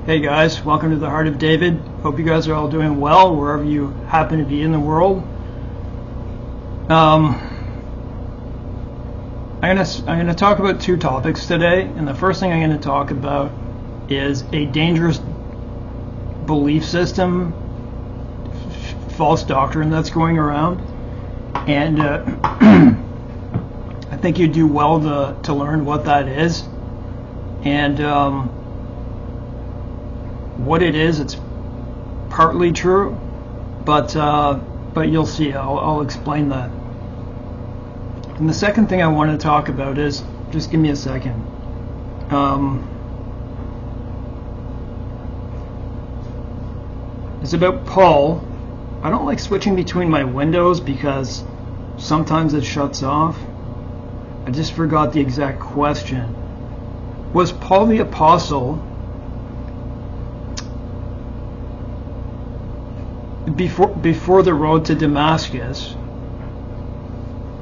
Hey guys, welcome to the Heart of David. Hope you guys are all doing well wherever you happen to be in the world. I'm gonna talk about two topics today, and the first thing I'm gonna talk about is a dangerous belief system, false doctrine that's going around, and I think you do well to learn what that is, and what it is. It's partly true, but you'll see. I'll explain that. And the second thing I want to talk about is, just give me a second. It's about Paul. I don't like switching between my windows because sometimes it shuts off. I just forgot the exact question. Was Paul the apostle before the road to Damascus?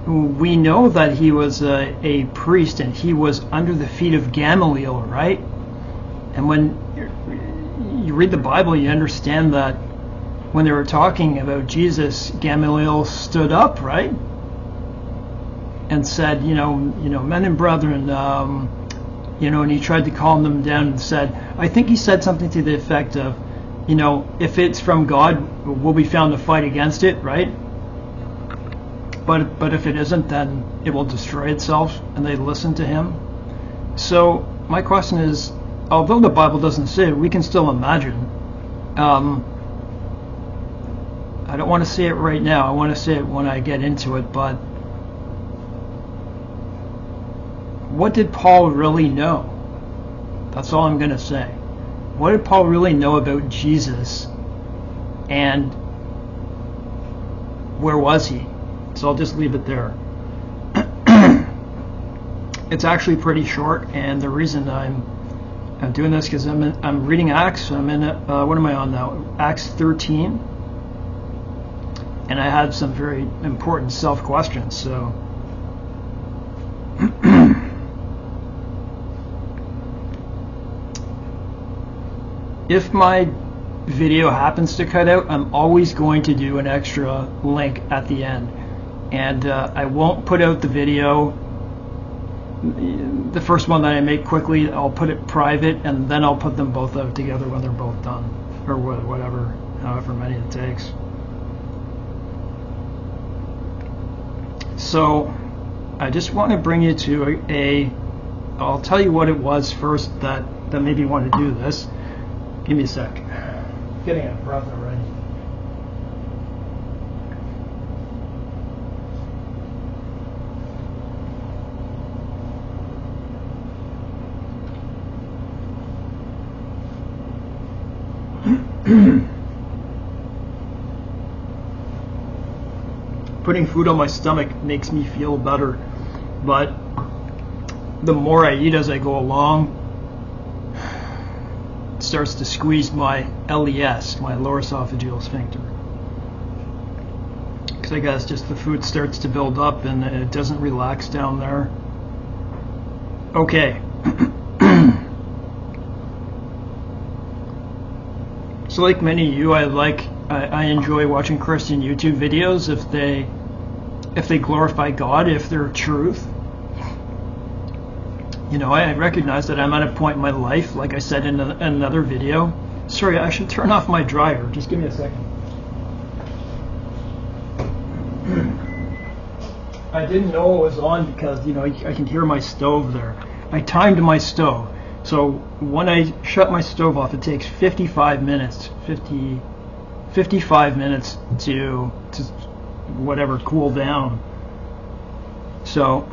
We know that he was a priest and he was under the feet of Gamaliel, right? And when you read the Bible, you understand that when they were talking about Jesus, Gamaliel stood up, right? And said, you know, men and brethren, and he tried to calm them down and said, I think he said something to the effect of, if it's from God, we'll be found to fight against it, right? But if it isn't, then it will destroy itself, and they listen to him. So my question is, although the Bible doesn't say it, we can still imagine. I don't want to say it right now. I want to say it when I get into it, but what did Paul really know? That's all I'm going to say. What did Paul really know about Jesus, and where was he? So I'll just leave it there. It's actually pretty short, and the reason I'm doing this because I'm reading Acts. I'm in what am I on now? Acts 13, and I had some very important self-questions. So. If my video happens to cut out, I'm always going to do an extra link at the end. And I won't put out the video, the first one that I make quickly. I'll put it private, and then I'll put them both out together when they're both done, or whatever, however many it takes. So I just want to bring you to I'll tell you what it was first that made me want to do this. Give me a sec. Getting out of breath already. Putting food on my stomach makes me feel better, but the more I eat as I go along, starts to squeeze my LES, my lower esophageal sphincter, because I guess just the food starts to build up and it doesn't relax down there. Okay. So like many of you, I enjoy watching Christian YouTube videos if they glorify God, if they're truth. I recognize that I'm at a point in my life, like I said in another video. Sorry, I should turn off my dryer. Just give me a second. I didn't know it was on because, I can hear my stove there. I timed my stove. So when I shut my stove off, it takes 55 minutes to whatever, cool down. So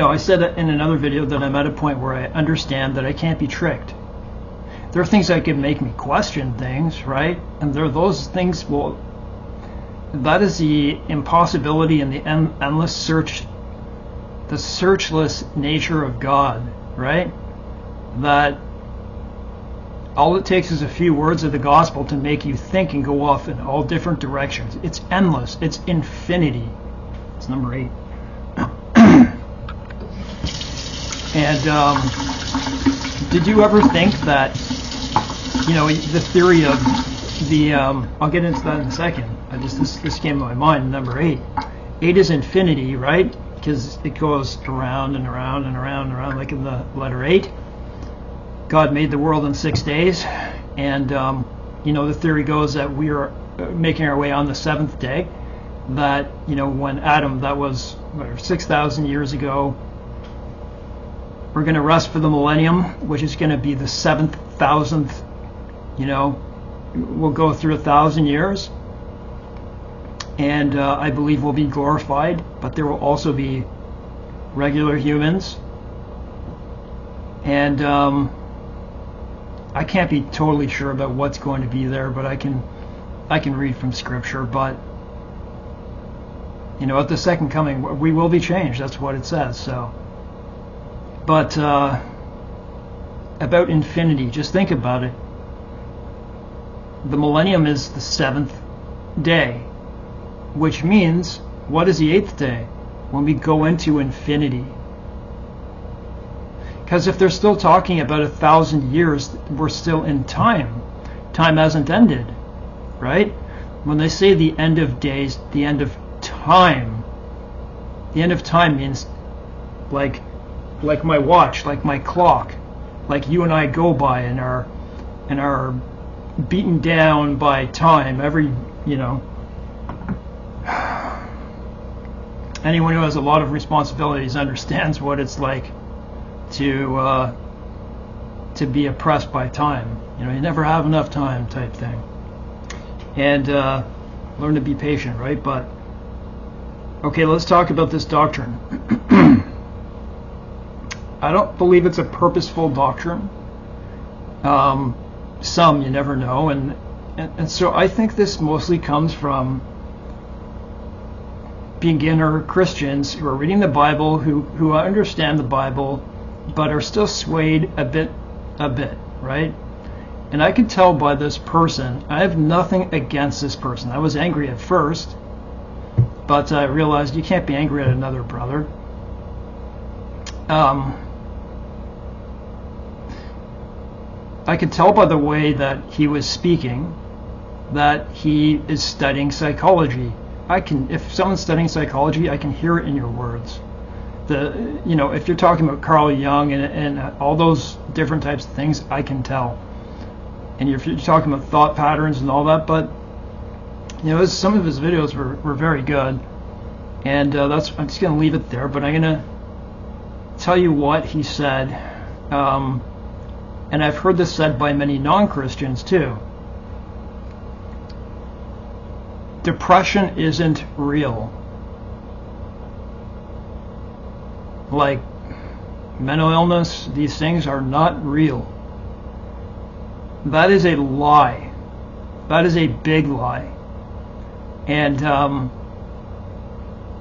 I said in another video that I'm at a point where I understand that I can't be tricked. There are things that could make me question things, right? And there are those things, well, that is the impossibility and the endless search, the searchless nature of God, right? That all it takes is a few words of the gospel to make you think and go off in all different directions. It's endless. It's infinity. It's number 8. And did you ever think that, the theory of the, I'll get into that in a second. This came to my mind, number 8. 8 is infinity, right? Because it goes around and around and around and around, like in the letter 8. God made the world in 6 days, and the theory goes that we are making our way on the 7th day. That when Adam, that was 6,000 years ago, we're going to rest for the millennium, which is going to be the 7,000th. We'll go through 1,000 years, and I believe we'll be glorified, but there will also be regular humans, and I can't be totally sure about what's going to be there, but I can read from Scripture. But at the second coming, we will be changed. That's what it says. So, but about infinity, just think about it. The millennium is the 7th day, which means, what is the 8th day? When we go into infinity. Because if they're still talking about 1,000 years, we're still in time. Time hasn't ended, right? When they say the end of days, the end of time, the end of time means like my watch, like my clock, like you and I go by and are beaten down by time. Anyone who has a lot of responsibilities understands what it's like to be oppressed by time. You never have enough time, type thing. And learn to be patient, right? But okay, let's talk about this doctrine. I don't believe it's a purposeful doctrine. Some, you never know, and so I think this mostly comes from beginner Christians who are reading the Bible, who understand the Bible, but are still swayed a bit, right? And I can tell by this person. I have nothing against this person. I was angry at first, but I realized you can't be angry at another brother. I could tell by the way that he was speaking that he is studying psychology. If someone's studying psychology, I can hear it in your words. If you're talking about Carl Jung and all those different types of things, I can tell. And if you're talking about thought patterns and all that, but some of his videos were very good, and I'm just going to leave it there. But I'm going to tell you what he said, and I've heard this said by many non-Christians too. Depression isn't real. Like mental illness, these things are not real. That is a lie. That is a big lie. And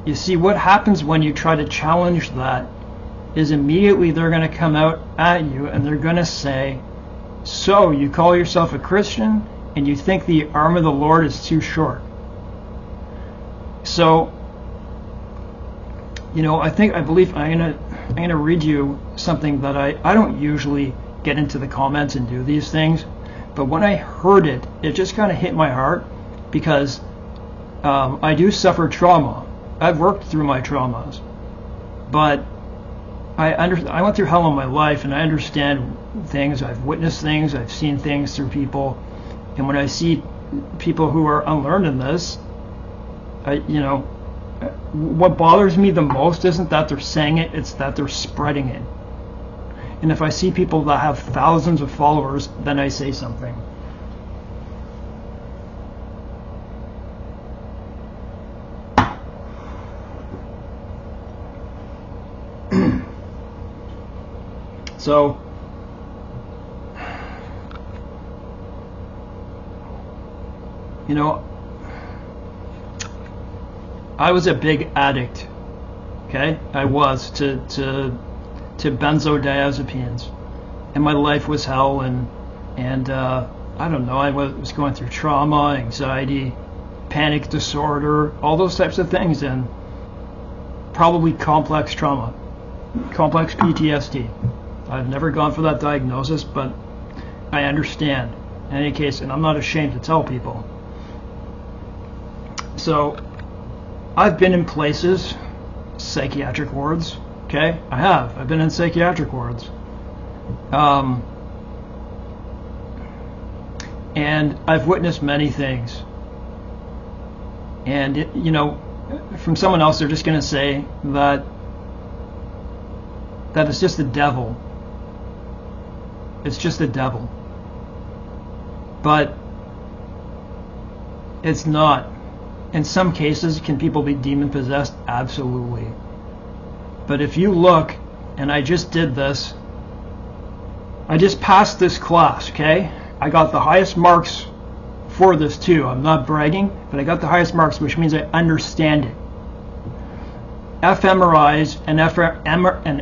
you see, what happens when you try to challenge that is immediately they're going to come out at you and they're going to say, so you call yourself a Christian and you think the arm of the Lord is too short. So, I believe I'm gonna read you something that I don't usually get into the comments and do these things, but when I heard it, it just kind of hit my heart, because I do suffer trauma. I've worked through my traumas, but I went through hell in my life, and I understand things. I've witnessed things. I've seen things through people, and when I see people who are unlearned in this, what bothers me the most isn't that they're saying it, it's that they're spreading it. And if I see people that have thousands of followers, then I say something. So, I was a big addict. Okay, I was to benzodiazepines, and my life was hell. And I don't know. I was going through trauma, anxiety, panic disorder, all those types of things, and probably complex trauma. complex PTSD. I've never gone for that diagnosis, but I understand. In any case, and I'm not ashamed to tell people. So, I've been in places, psychiatric wards, okay? I have. I've been in psychiatric wards. And I've witnessed many things. And, from someone else, they're just going to say that it's just the devil. It's just the devil. But it's not. In some cases, can people be demon possessed? Absolutely. But if you look, and I just did this, I just passed this class, okay? I got the highest marks for this too. I'm not bragging, but I got the highest marks, which means I understand it. fMRIs and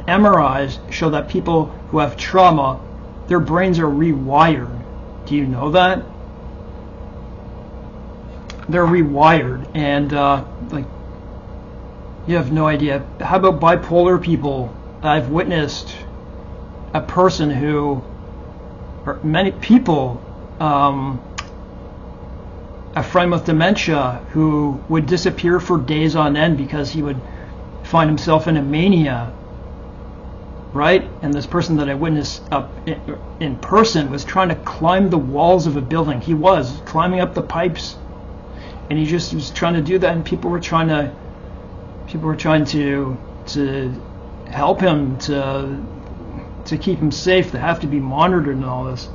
MRIs show that people who have trauma, their brains are rewired. Do you know that? They're rewired, and you have no idea. How about bipolar people? I've witnessed a person who, or many people, a friend with dementia who would disappear for days on end because he would find himself in a mania, right? And this person that I witnessed up in person was trying to climb the walls of a building. He was climbing up the pipes, and he just was trying to do that, and people were trying to help him to keep him safe. They have to be monitored and all this,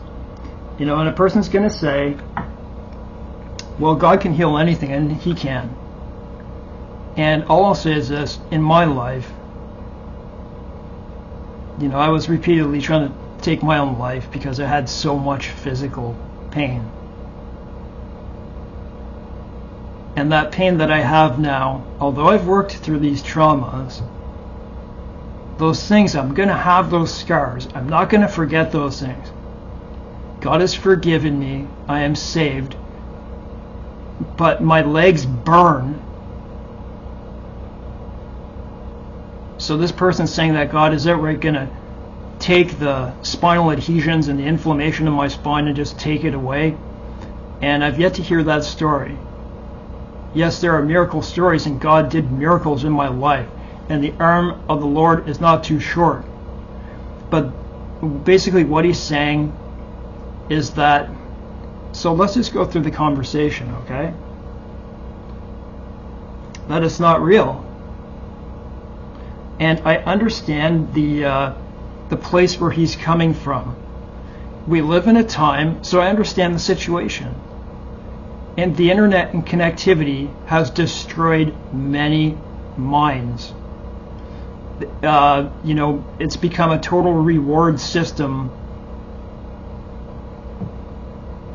and a person's going to say, well, God can heal anything, and he can. And all I'll say is this: in my life, I was repeatedly trying to take my own life because I had so much physical pain. And that pain that I have now, although I've worked through these traumas, those things, I'm going to have those scars. I'm not going to forget those things. God has forgiven me. I am saved. But my legs burn. So this person's saying that God is outright going to take the spinal adhesions and the inflammation in my spine and just take it away. And I've yet to hear that story. Yes, there are miracle stories, and God did miracles in my life, and the arm of the Lord is not too short. But basically what he's saying is that, so let's just go through the conversation, okay? That it's not real. And I understand the place where he's coming from. We live in a time, so I understand the situation. And the internet and connectivity has destroyed many minds. It's become a total reward system.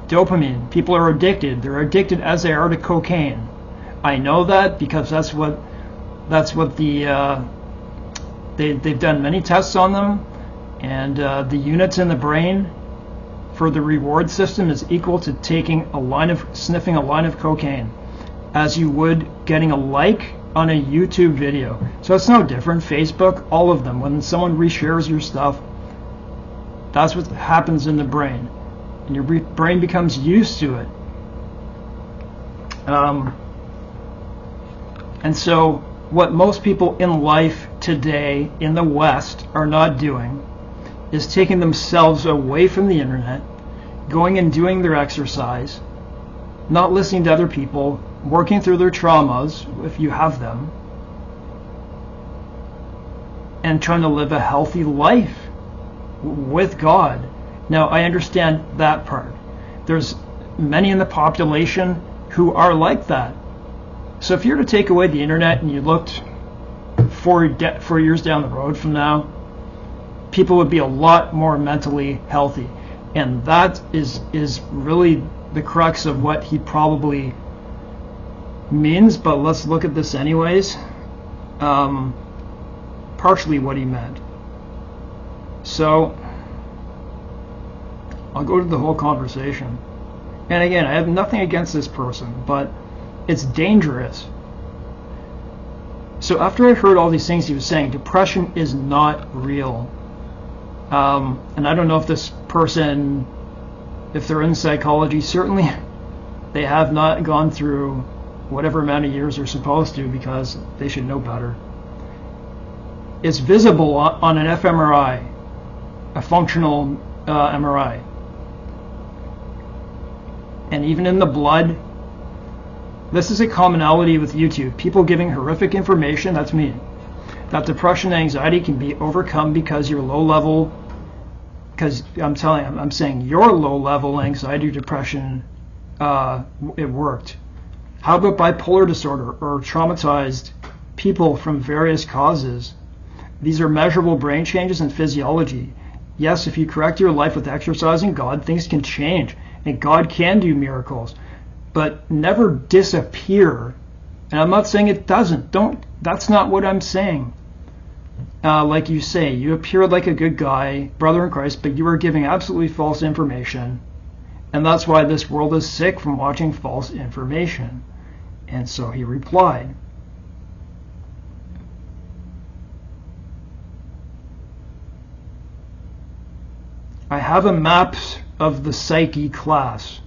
Dopamine. People are addicted. They're addicted as they are to cocaine. I know that because that's what the they've done many tests on them, and the units in the brain for the reward system is equal to sniffing a line of cocaine, as you would getting a like on a YouTube video. So it's no different. Facebook, all of them. When someone reshares your stuff, that's what happens in the brain, and your brain becomes used to it. And so what most people in life today in the West are not doing is taking themselves away from the internet, going and doing their exercise, not listening to other people, working through their traumas, if you have them, and trying to live a healthy life with God. Now, I understand that part. There's many in the population who are like that. So if you were to take away the internet and you looked 4 years down the road from now, people would be a lot more mentally healthy. And that is really the crux of what he probably means, but let's look at this anyways. Partially what he meant. So I'll go to the whole conversation. And again, I have nothing against this person, but it's dangerous. So after I heard all these things he was saying, depression is not real. And I don't know if this person, if they're in psychology, certainly they have not gone through whatever amount of years they're supposed to, because they should know better. It's visible on an fMRI, a functional MRI. And even in the blood. This is a commonality with YouTube. People giving horrific information, that's me. That depression and anxiety can be overcome because you're low level, because I'm saying your low level anxiety or depression, it worked. How about bipolar disorder or traumatized people from various causes? These are measurable brain changes in physiology. Yes, if you correct your life with exercising God, things can change, and God can do miracles. But never disappear. And I'm not saying it doesn't. That's not what I'm saying. Like you say, you appeared like a good guy, brother in Christ, but you were giving absolutely false information. And that's why this world is sick from watching false information. And so he replied. I have a map of the psyche class.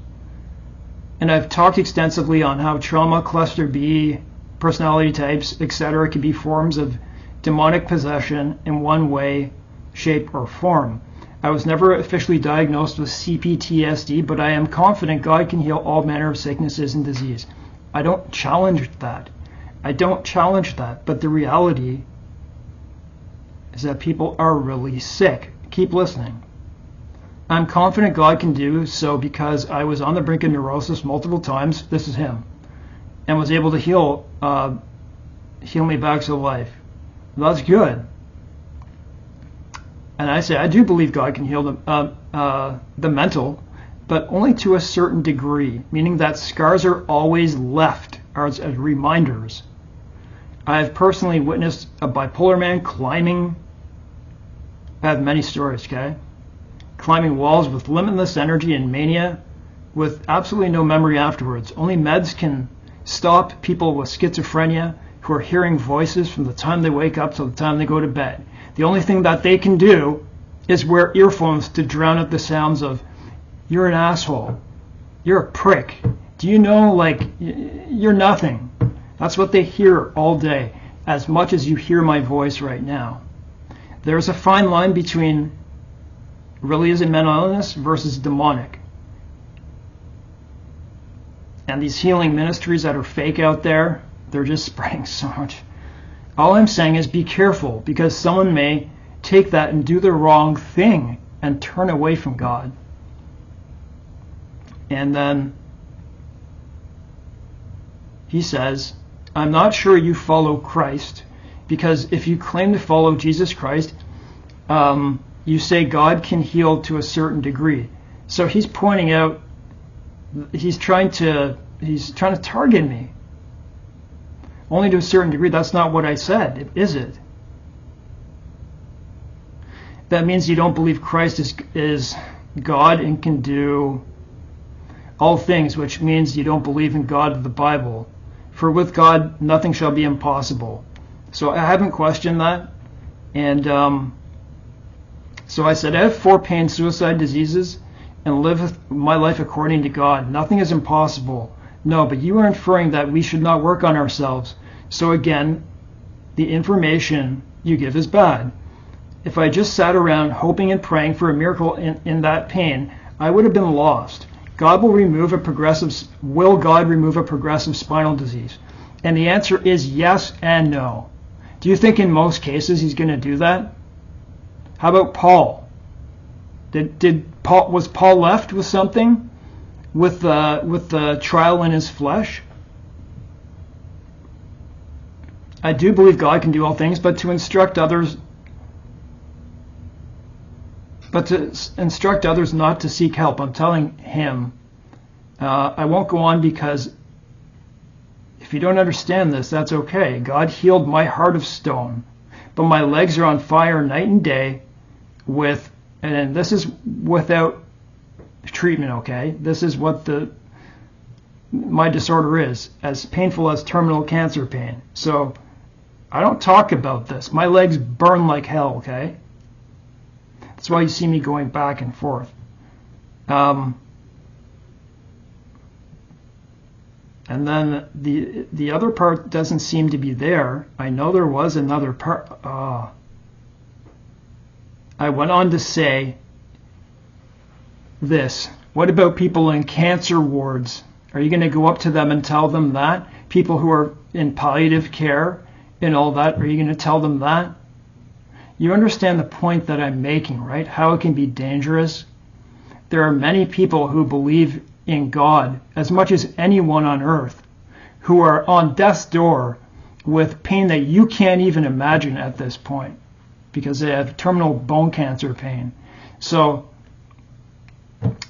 And I've talked extensively on how trauma, cluster B, personality types, etc. can be forms of demonic possession in one way, shape, or form. I was never officially diagnosed with CPTSD, but I am confident God can heal all manner of sicknesses and disease. I don't challenge that. But the reality is that people are really sick. Keep listening. I'm confident God can do so because I was on the brink of neurosis multiple times. This is him. And was able to heal me back to life. That's good. And I say, I do believe God can heal the mental, but only to a certain degree, meaning that scars are always left as reminders. I have personally witnessed a bipolar man climbing. I have many stories, okay? Climbing walls with limitless energy and mania with absolutely no memory afterwards. Only meds can stop people with schizophrenia who are hearing voices from the time they wake up till the time they go to bed. The only thing that they can do is wear earphones to drown out the sounds of, you're an asshole, you're a prick, do you know, like, you're nothing. That's what they hear all day, as much as you hear my voice right now. There's a fine line between really is it mental illness versus demonic. And these healing ministries that are fake out there, they're just spreading so much. All I'm saying is be careful, because someone may take that and do the wrong thing and turn away from God. And then he says, I'm not sure you follow Christ, because if you claim to follow Jesus Christ, you say God can heal to a certain degree. So he's pointing out, he's trying to target me. Only to a certain degree. That's not what I said, is it? That means you don't believe Christ is God and can do all things, which means you don't believe in God of the Bible. For with God, nothing shall be impossible. So I haven't questioned that. And so I said, I have 4 pain, suicide, diseases, and live my life according to God. Nothing is impossible. No, but you are inferring that we should not work on ourselves. So again, the information you give is bad. If I just sat around hoping and praying for a miracle in that pain, I would have been lost. Will God remove a progressive spinal disease? And the answer is yes and no. Do you think in most cases he's going to do that? How about Paul? Was Paul left with something? With the trial in his flesh? I do believe God can do all things, but to instruct others not to seek help. I'm telling him, I won't go on, because if you don't understand this, that's okay. God healed my heart of stone, but my legs are on fire night and day and this is without treatment, okay? This is what my disorder is, as painful as terminal cancer pain. So I don't talk about this. My legs burn like hell, okay? That's why you see me going back and forth. And then the other part doesn't seem to be there. I know there was another part. I went on to say this. What about people in cancer wards? Are you going to go up to them and tell them that? People who are in palliative care and all that, are you going to tell them that? You understand the point that I'm making, right? How it can be dangerous. There are many people who believe in God as much as anyone on earth who are on death's door with pain that you can't even imagine at this point because they have terminal bone cancer pain. So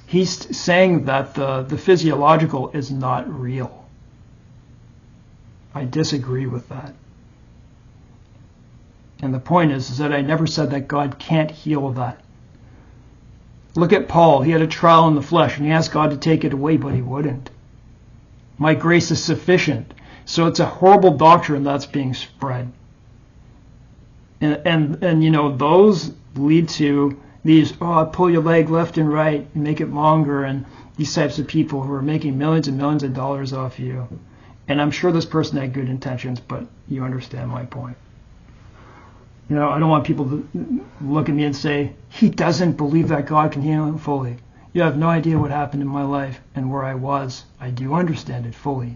he's saying that the physiological is not real. I disagree with that. And the point is that I never said that God can't heal that. Look at Paul. He had a trial in the flesh, and he asked God to take it away, but he wouldn't. My grace is sufficient. So it's a horrible doctrine that's being spread. And you know, those lead to these, pull your leg left and right and make it longer, and these types of people who are making millions and millions of dollars off you. And I'm sure this person had good intentions, but you understand my point. You know, I don't want people to look at me and say, he doesn't believe that God can heal him fully. You have no idea what happened in my life and where I was. I do understand it fully.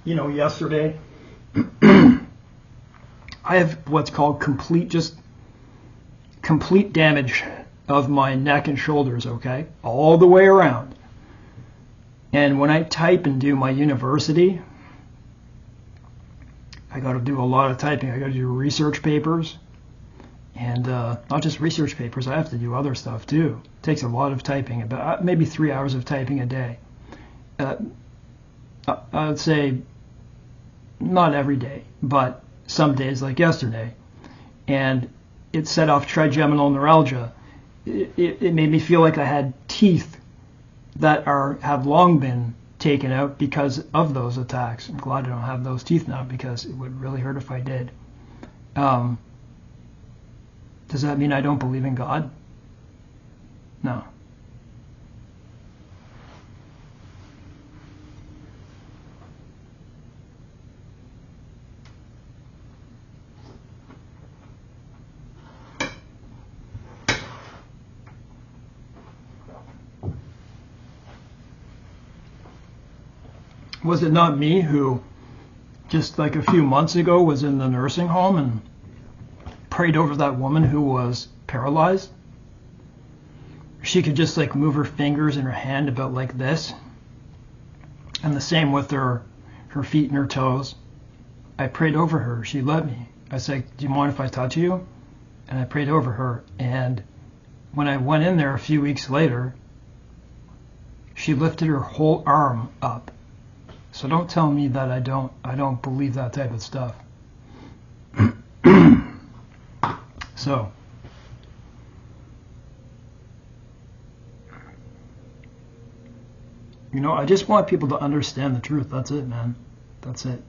You know, yesterday, I have what's called complete damage of my neck and shoulders, okay? All the way around. And when I type and do my university, I got to do a lot of typing. I got to do research papers. And not just research papers, I have to do other stuff too. It takes a lot of typing, about maybe 3 hours of typing a day. I would say not every day, but some days like yesterday. And it set off trigeminal neuralgia. It made me feel like I had teeth that have long been taken out because of those attacks. I'm glad I don't have those teeth now because it would really hurt if I did. Does that mean I don't believe in God? No. Was it not me who just like a few months ago was in the nursing home and prayed over that woman who was paralyzed? She could just like move her fingers and her hand about like this. And the same with her feet and her toes. I prayed over her. She let me. I said, do you mind if I touch you? And I prayed over her. And when I went in there a few weeks later, she lifted her whole arm up. So don't tell me that I don't believe that type of stuff. So you know, I just want people to understand the truth. That's it, man. That's it.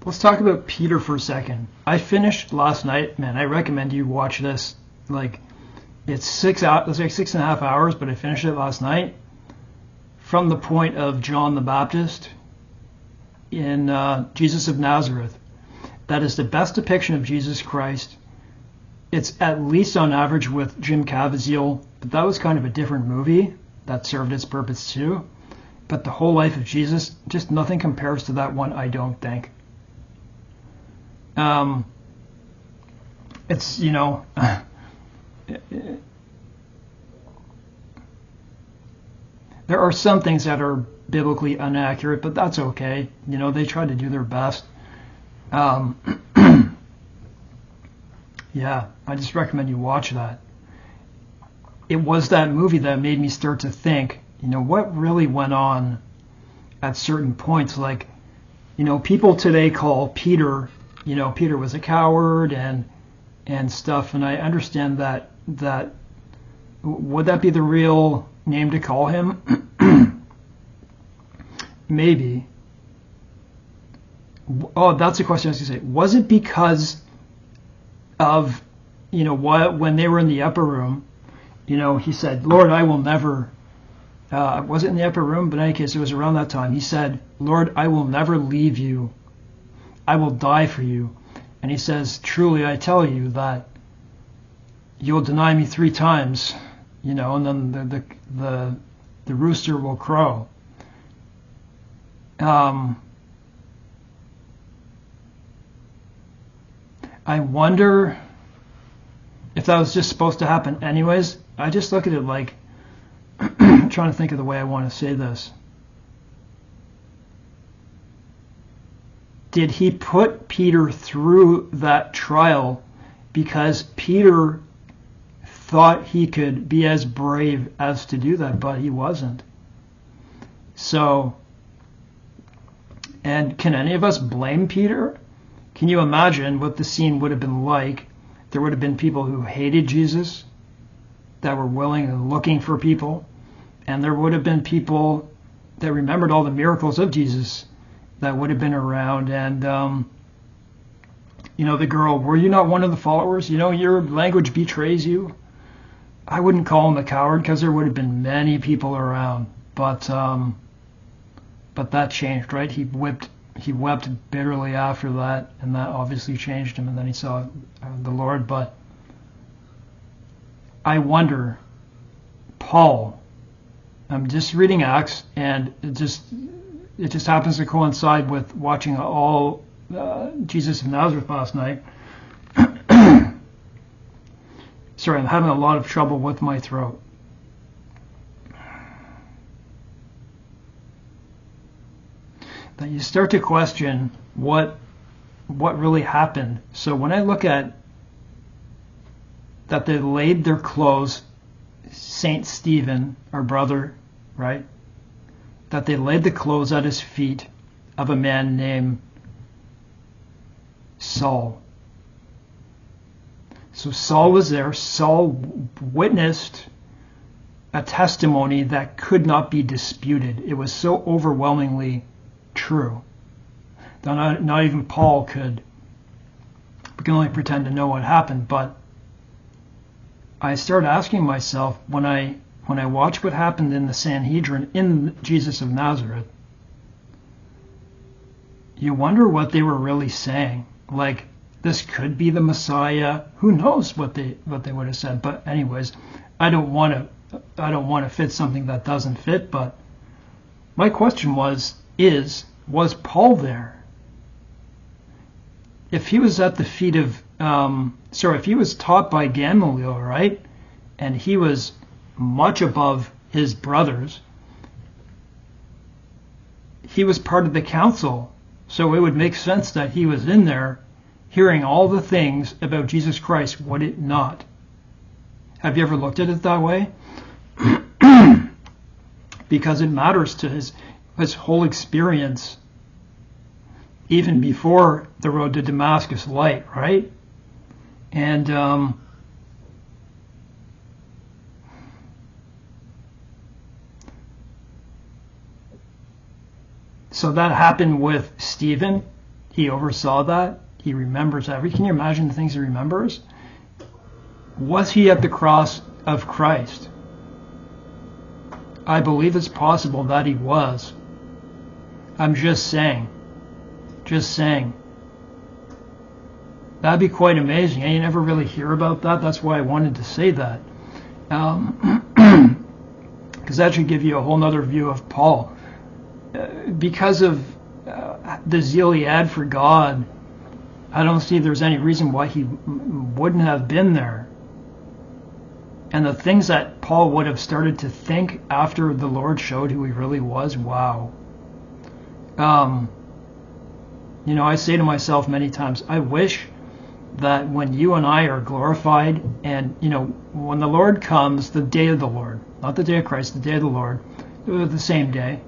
Let's talk about Peter for a second. I finished last night, man. I recommend you watch this. Like, it's 6 hours, it's like 6.5 hours, but I finished it last night. From the point of John the Baptist in Jesus of Nazareth. That is the best depiction of Jesus Christ. It's at least on average with Jim Caviezel, but that was kind of a different movie that served its purpose too. But the whole life of Jesus, just nothing compares to that one, I don't think. It's, you know, there are some things that are biblically inaccurate, but that's okay. You know, they try to do their best. Yeah, I just recommend you watch that. It was that movie that made me start to think, you know, what really went on at certain points. Like, People today call Peter, Peter was a coward and stuff, and I understand that would that be the real name to call him? Maybe. Oh, that's a question I was going to say. Was it because of, when they were in the upper room, he said, Lord, I will never, was it in the upper room? But in any case, it was around that time. He said, Lord, I will never leave you. I will die for you. And he says, truly, I tell you that you'll deny me 3 times, and then the rooster will crow. I wonder if that was just supposed to happen anyways. I just look at it like, I'm trying to think of the way I want to say this. Did he put Peter through that trial because Peter thought he could be as brave as to do that, but he wasn't? So, and can any of us blame Peter? Can you imagine what the scene would have been like? There would have been people who hated Jesus, that were willing and looking for people, and there would have been people that remembered all the miracles of Jesus that would have been around. And the girl, were you not one of the followers? Your language betrays you. I wouldn't call him a coward because there would have been many people around, but that changed, right? He wept bitterly after that, and that obviously changed him, and then he saw the Lord. But I wonder, Paul, I'm just reading Acts, and it just happens to coincide with watching all Jesus of Nazareth last night. Sorry, I'm having a lot of trouble with my throat. That you start to question what really happened. So when I look at that they laid their clothes, Saint Stephen, our brother, right? That they laid the clothes at his feet of a man named Saul. So Saul was there. Saul witnessed a testimony that could not be disputed. It was so overwhelmingly true that not even Paul could. We can only pretend to know what happened. But I started asking myself, when I watch what happened in the Sanhedrin in Jesus of Nazareth, you wonder what they were really saying. Like, this could be the Messiah. Who knows what they would have said? But anyways, I don't want to fit something that doesn't fit. But my question was Paul there? If he was at the feet of, if he was taught by Gamaliel, right, and he was much above his brothers, he was part of the council, so it would make sense that he was in there hearing all the things about Jesus Christ, would it not? Have you ever looked at it that way? Because it matters to his whole experience, even before the road to Damascus light, right? And so that happened with Stephen. He oversaw that. He remembers everything. Can you imagine the things he remembers? Was he at the cross of Christ? I believe it's possible that he was. I'm just saying. That'd be quite amazing. You never really hear about that. That's why I wanted to say that. Because that should give you a whole nother view of Paul. Because of the zeal he had for God, I don't see there's any reason why he wouldn't have been there. And the things that Paul would have started to think after the Lord showed who he really was, wow. I say to myself many times, I wish that when you and I are glorified, and, when the Lord comes, the day of the Lord, not the day of Christ, the day of the Lord, the same day,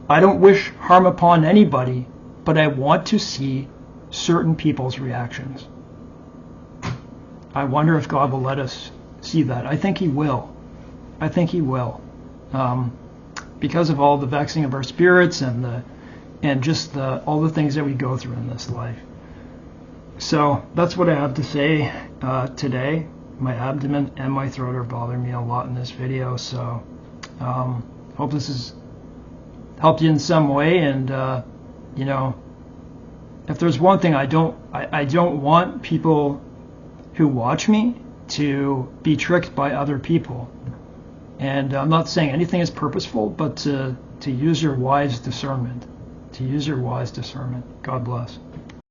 I don't wish harm upon anybody, but I want to see certain people's reactions. I wonder if God will let us see that. I think he will. I think he will. Because of all the vexing of our spirits and just all the things that we go through in this life. So that's what I have to say today. My abdomen and my throat are bothering me a lot in this video, so hope this has helped you in some way. And you know, if there's one thing I don't want people who watch me to be tricked by other people. And I'm not saying anything is purposeful, but to use your wise discernment. To use your wise discernment. God bless.